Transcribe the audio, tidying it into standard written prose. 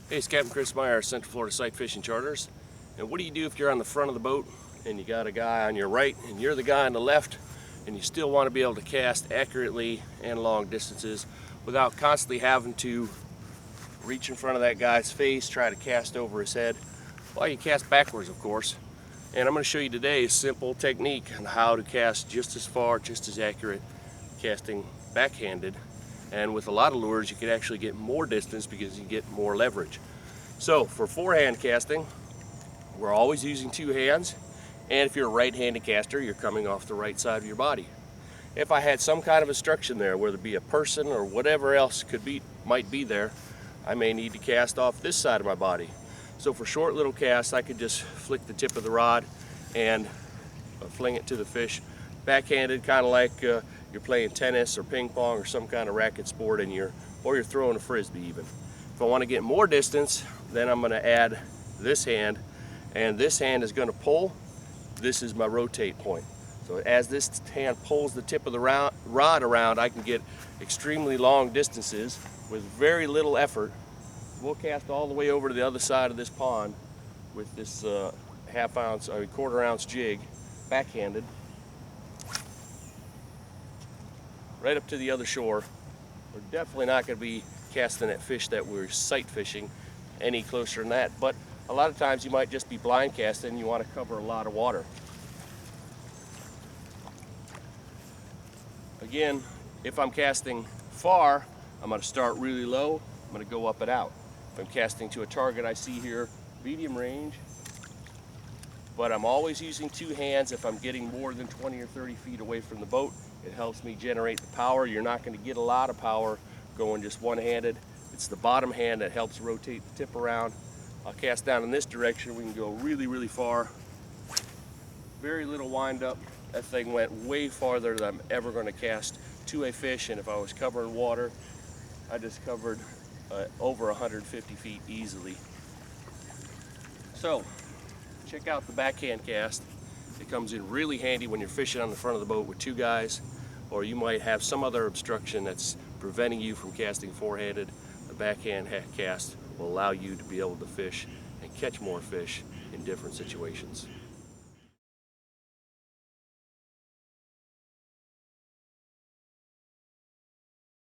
Hey, it's Captain Chris Meyer, Central Florida Sight Fishing Charters. And what do you do if you're on the front of the boat and you got a guy on your right and you're the guy on the left and you still want to be able to cast accurately and long distances without constantly having to reach in front of that guy's face, try to cast over his head? Well, you cast backwards, of course. And I'm going to show you today a simple technique on how to cast just as far, just as accurate, casting backhanded. And with a lot of lures, you can actually get more distance because you get more leverage. So for forehand casting, we're always using two hands. And if you're a right-handed caster, you're coming off the right side of your body. If I had some kind of obstruction there, whether it be a person or whatever else might be there, I may need to cast off this side of my body. So for short little casts, I could just flick the tip of the rod and fling it to the fish. Backhanded, kind of like you're playing tennis or ping pong or some kind of racket sport, and you're throwing a frisbee even. If I want to get more distance, then I'm going to add this hand, and this hand is going to pull. This is my rotate point. So as this hand pulls the tip of the rod around, I can get extremely long distances with very little effort. We'll cast all the way over to the other side of this pond with this quarter ounce jig, backhanded, right up to the other shore. We're definitely not going to be casting at fish that we're sight fishing any closer than that, but a lot of times you might just be blind casting and you want to cover a lot of water. Again, if I'm casting far, I'm going to start really low, I'm going to go up and out. If I'm casting to a target I see here, medium range, but I'm always using two hands. If I'm getting more than 20 or 30 feet away from the boat, it helps me generate the power. You're not going to get a lot of power going just one-handed. It's the bottom hand that helps rotate the tip around. I'll cast down in this direction. We can go really, really far. Very little wind up. That thing went way farther than I'm ever going to cast to a fish, and if I was covering water, I just covered over 150 feet easily. So, check out the backhand cast. It comes in really handy when you're fishing on the front of the boat with two guys, or you might have some other obstruction that's preventing you from casting forehanded. The backhand cast will allow you to be able to fish and catch more fish in different situations.